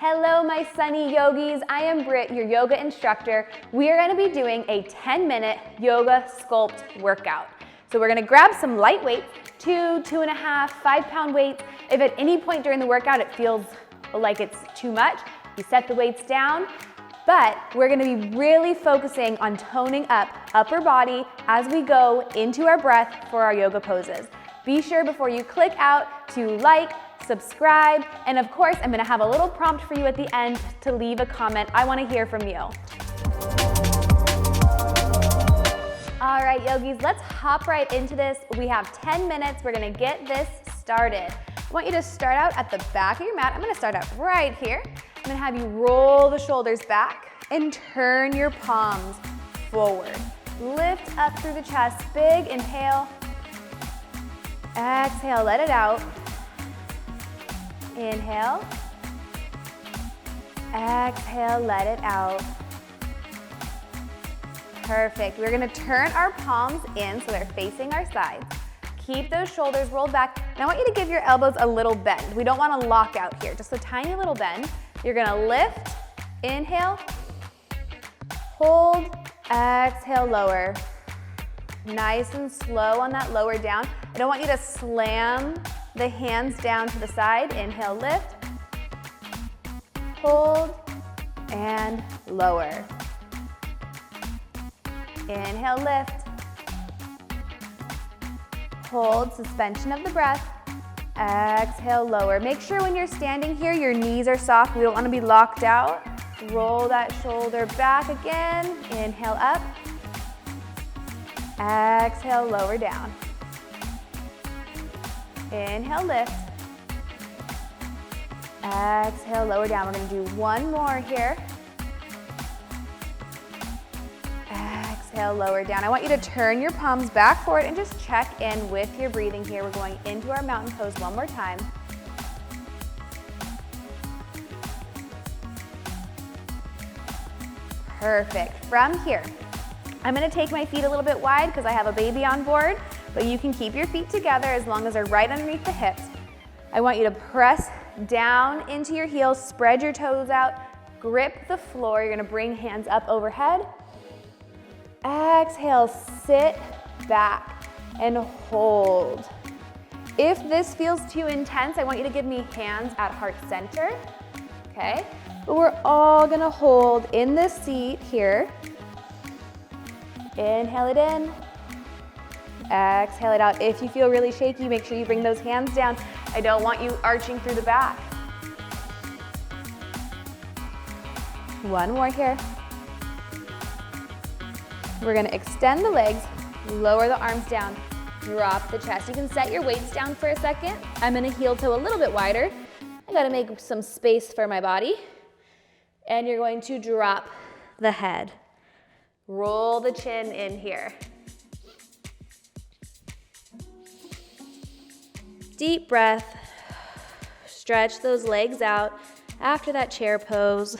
Hello, my sunny yogis. I am Britt, your yoga instructor. We are gonna be doing a 10-minute yoga sculpt workout. So we're gonna grab some light weights, 2.5, 5-pound weights. If at any point during the workout it feels like it's too much, you set the weights down. But we're gonna be really focusing on toning up upper body as we go into our breath for our yoga poses. Be sure before you click out to like, subscribe, and of course, I'm gonna have a little prompt for you at the end to leave a comment. I wanna hear from you. All right, yogis, let's hop right into this. We have 10 minutes. We're gonna get this started. I want you to start out at the back of your mat. I'm gonna start out right here. I'm gonna have you roll the shoulders back and turn your palms forward. Lift up through the chest, big inhale. Exhale, let it out. Inhale. Exhale, let it out. Perfect. We're gonna turn our palms in so they're facing our sides. Keep those shoulders rolled back. And I want you to give your elbows a little bend. We don't want to lock out here, just a tiny little bend. You're gonna lift, inhale, hold, exhale, lower. Nice and slow on that lower down. I don't want you to slam the hands down to the side. Inhale, lift, hold, and lower. Inhale, lift, hold, suspension of the breath. Exhale, lower. Make sure when you're standing here, your knees are soft. We don't want to be locked out. Roll that shoulder back again. Inhale, up. Exhale, lower down. Inhale, lift. Exhale, lower down. We're going to do one more here. Exhale, lower down. I want you to turn your palms back forward and just check in with your breathing here. We're going into our mountain pose one more time. Perfect. From here, I'm going to take my feet a little bit wide because I have a baby on board, but you can keep your feet together as long as they're right underneath the hips. I want you to press down into your heels, spread your toes out, grip the floor. You're going to bring hands up overhead. Exhale, sit back and hold. If this feels too intense, I want you to give me hands at heart center, okay? But we're all gonna hold in this seat here. Inhale it in, exhale it out. If you feel really shaky, make sure you bring those hands down. I don't want you arching through the back. One more here. We're gonna extend the legs, lower the arms down, drop the chest. You can set your weights down for a second. I'm gonna heel toe a little bit wider. I gotta make some space for my body. And you're going to drop the head. Roll the chin in here. Deep breath. Stretch those legs out after that chair pose.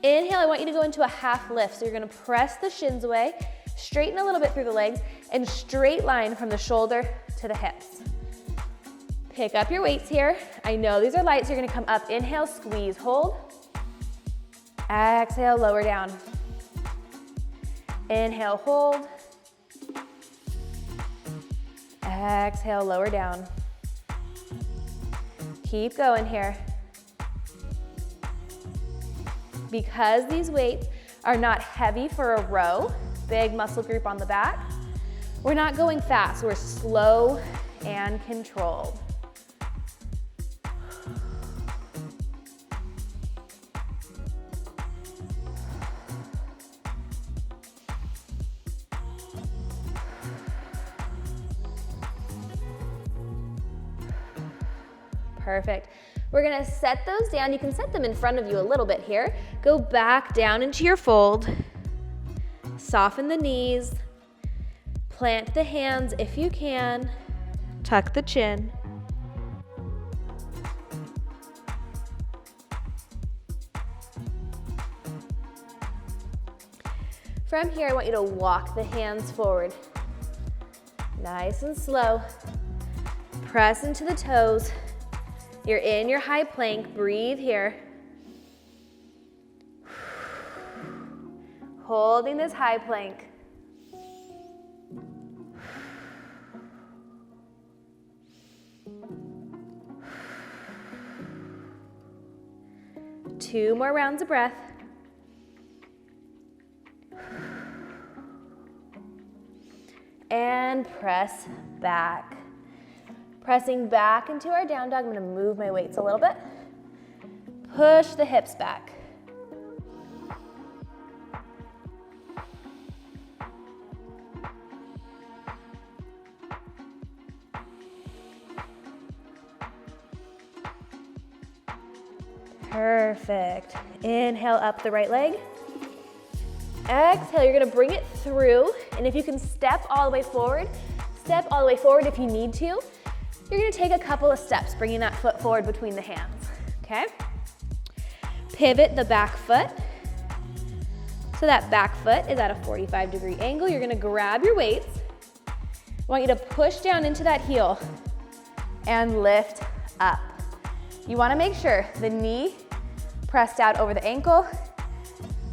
Inhale, I want you to go into a half lift. So you're gonna press the shins away, straighten a little bit through the legs, and straight line from the shoulder to the hips. Pick up your weights here. I know these are light, so you're gonna come up. Inhale, squeeze, hold. Exhale, lower down. Inhale, hold. Exhale, lower down. Keep going here. Because these weights are not heavy for a row, big muscle group on the back, we're not going fast. We're slow and controlled. Perfect. We're gonna set those down. You can set them in front of you a little bit here. Go back down into your fold. Soften the knees. Plant the hands if you can. Tuck the chin. From here, I want you to walk the hands forward. Nice and slow. Press into the toes. You're in your high plank, breathe here. Holding this high plank. Two more rounds of breath. And press back. Pressing back into our down dog. I'm going to move my weights a little bit. Push the hips back. Perfect. Inhale up the right leg. Exhale, you're gonna bring it through, and if you can step all the way forward if you need to. You're gonna take a couple of steps, bringing that foot forward between the hands, okay? Pivot the back foot. So that back foot is at a 45-degree angle. You're gonna grab your weights. I want you to push down into that heel and lift up. You wanna make sure the knee pressed out over the ankle,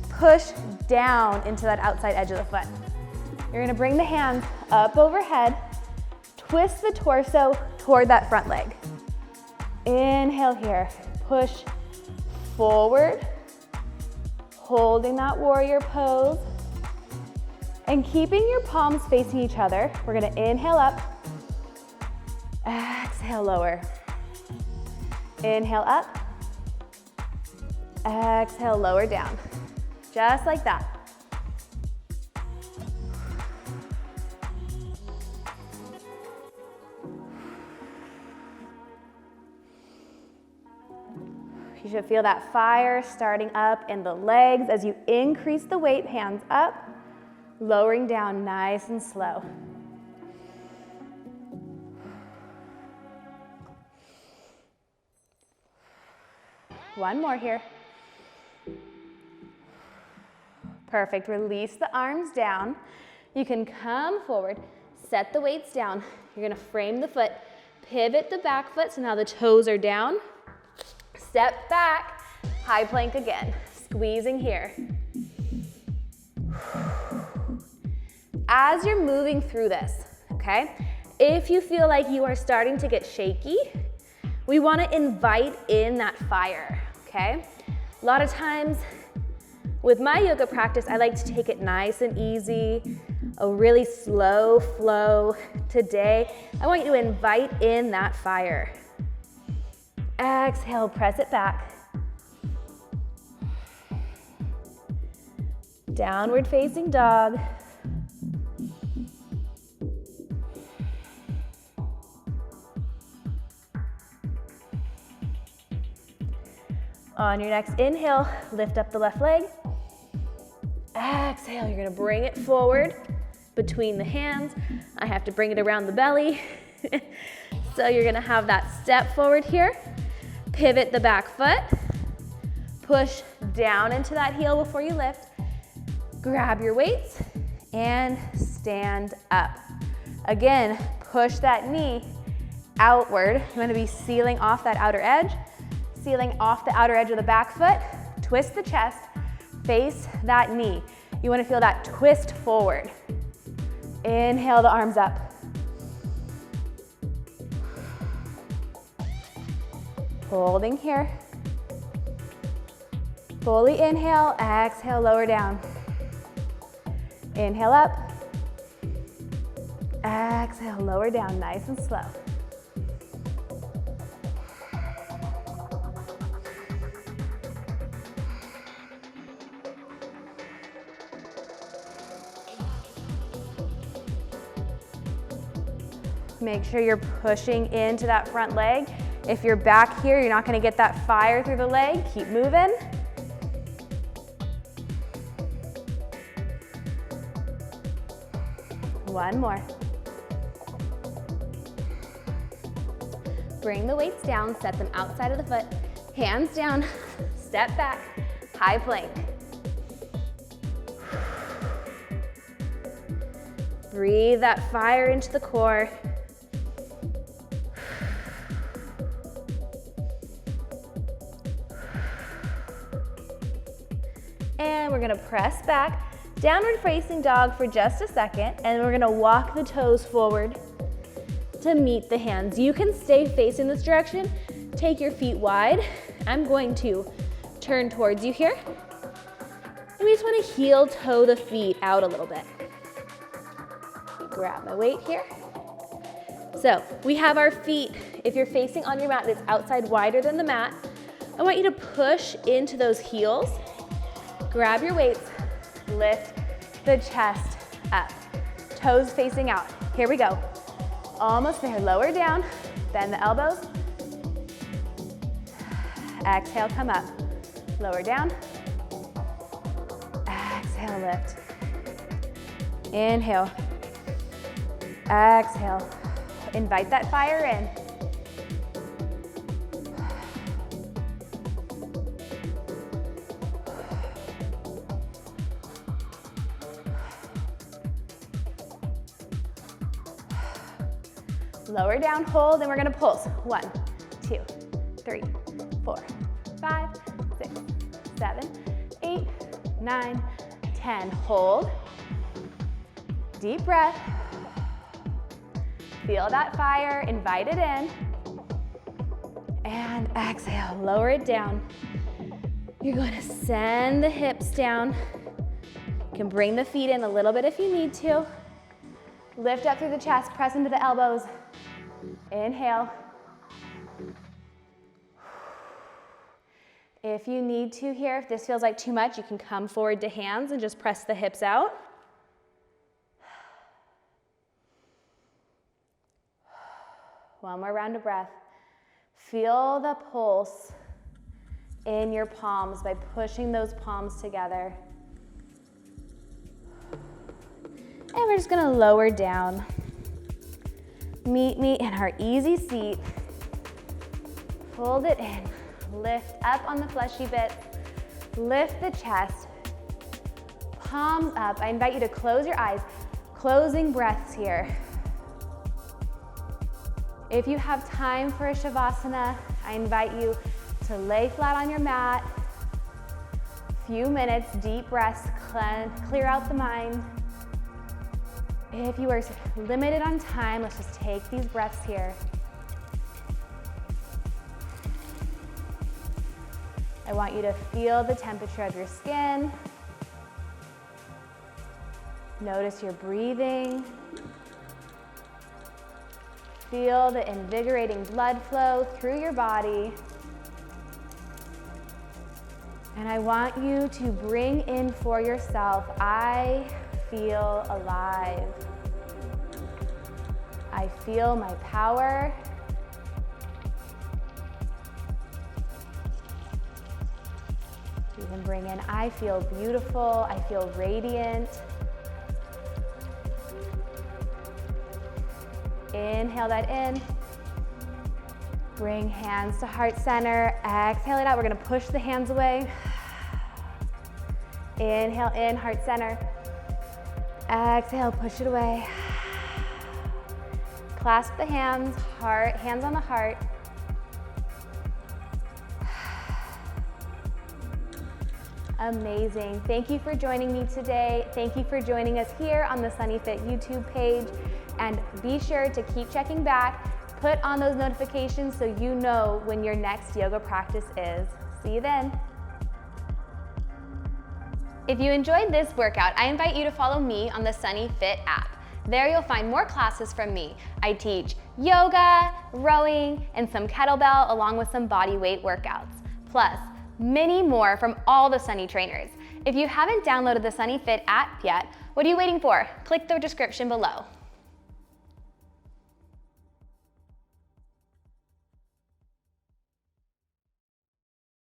push down into that outside edge of the foot. You're gonna bring the hands up overhead, twist the torso toward that front leg. Inhale here, push forward, holding that warrior pose, and keeping your palms facing each other. We're gonna inhale up, exhale lower. Inhale up, exhale lower down. Just like that. You should feel that fire starting up in the legs as you increase the weight, hands up, lowering down nice and slow. One more here. Perfect, release the arms down. You can come forward, set the weights down. You're gonna frame the foot, pivot the back foot, so now the toes are down. Step back, high plank again, squeezing here. As you're moving through this, okay, if you feel like you are starting to get shaky, we wanna invite in that fire, okay? A lot of times, with my yoga practice, I like to take it nice and easy, a really slow flow. Today, I want you to invite in that fire. Exhale, press it back. Downward facing dog. On your next inhale, lift up the left leg. Exhale, you're gonna bring it forward between the hands. I have to bring it around the belly. So you're gonna have that step forward here. Pivot the back foot. Push down into that heel before you lift. Grab your weights and stand up. Again, push that knee outward. You wanna be sealing off that outer edge, sealing off the outer edge of the back foot. Twist the chest. Face that knee. You want to feel that twist forward. Inhale the arms up. Holding here. Fully inhale, exhale, lower down. Inhale up. Exhale, lower down, nice and slow. Make sure you're pushing into that front leg. If you're back here, you're not gonna get that fire through the leg. Keep moving. One more. Bring the weights down, set them outside of the foot. Hands down, step back, high plank. Breathe that fire into the core. And we're gonna press back, downward facing dog for just a second, and we're gonna walk the toes forward to meet the hands. You can stay facing this direction, take your feet wide. I'm going to turn towards you here. And we just wanna heel toe the feet out a little bit. Grab my weight here. So we have our feet, if you're facing on your mat that's outside wider than the mat, I want you to push into those heels, grab your weights, lift the chest up, toes facing out. Here we go. Almost there, lower down, bend the elbows. Exhale, come up, lower down. Exhale, lift. Inhale. Exhale. Invite that fire in. Lower down, hold, and we're gonna pulse. 1, 2, 3, 4, 5, 6, 7, 8, 9, 10. Hold. Deep breath. Feel that fire, invite it in. And exhale, lower it down. You're going to send the hips down. You can bring the feet in a little bit if you need to. Lift up through the chest, press into the elbows. Inhale. If you need to here, if this feels like too much, you can come forward to hands and just press the hips out. One more round of breath. Feel the pulse in your palms by pushing those palms together. And we're just gonna lower down. Meet me in our easy seat. Fold it in. Lift up on the fleshy bits. Lift the chest. Palms up. I invite you to close your eyes. Closing breaths here. If you have time for a Shavasana, I invite you to lay flat on your mat. Few minutes, deep breaths, clear out the mind. If you are limited on time, let's just take these breaths here. I want you to feel the temperature of your skin. Notice your breathing. Feel the invigorating blood flow through your body. And I want you to bring in for yourself, I feel alive. I feel my power. You can bring in, I feel beautiful, I feel radiant. Inhale that in. Bring hands to heart center. Exhale it out. We're gonna push the hands away. Inhale in, heart center. Exhale, push it away. Clasp the hands, heart, hands on the heart. Amazing. Thank you for joining me today. Thank you for joining us here on the Sunny Fit YouTube page. And be sure to keep checking back. Put on those notifications so you know when your next yoga practice is. See you then. If you enjoyed this workout, I invite you to follow me on the Sunny Fit app. There you'll find more classes from me. I teach yoga, rowing, and some kettlebell along with some body weight workouts. Plus, many more from all the Sunny trainers. If you haven't downloaded the Sunny Fit app yet, what are you waiting for? Click the description below.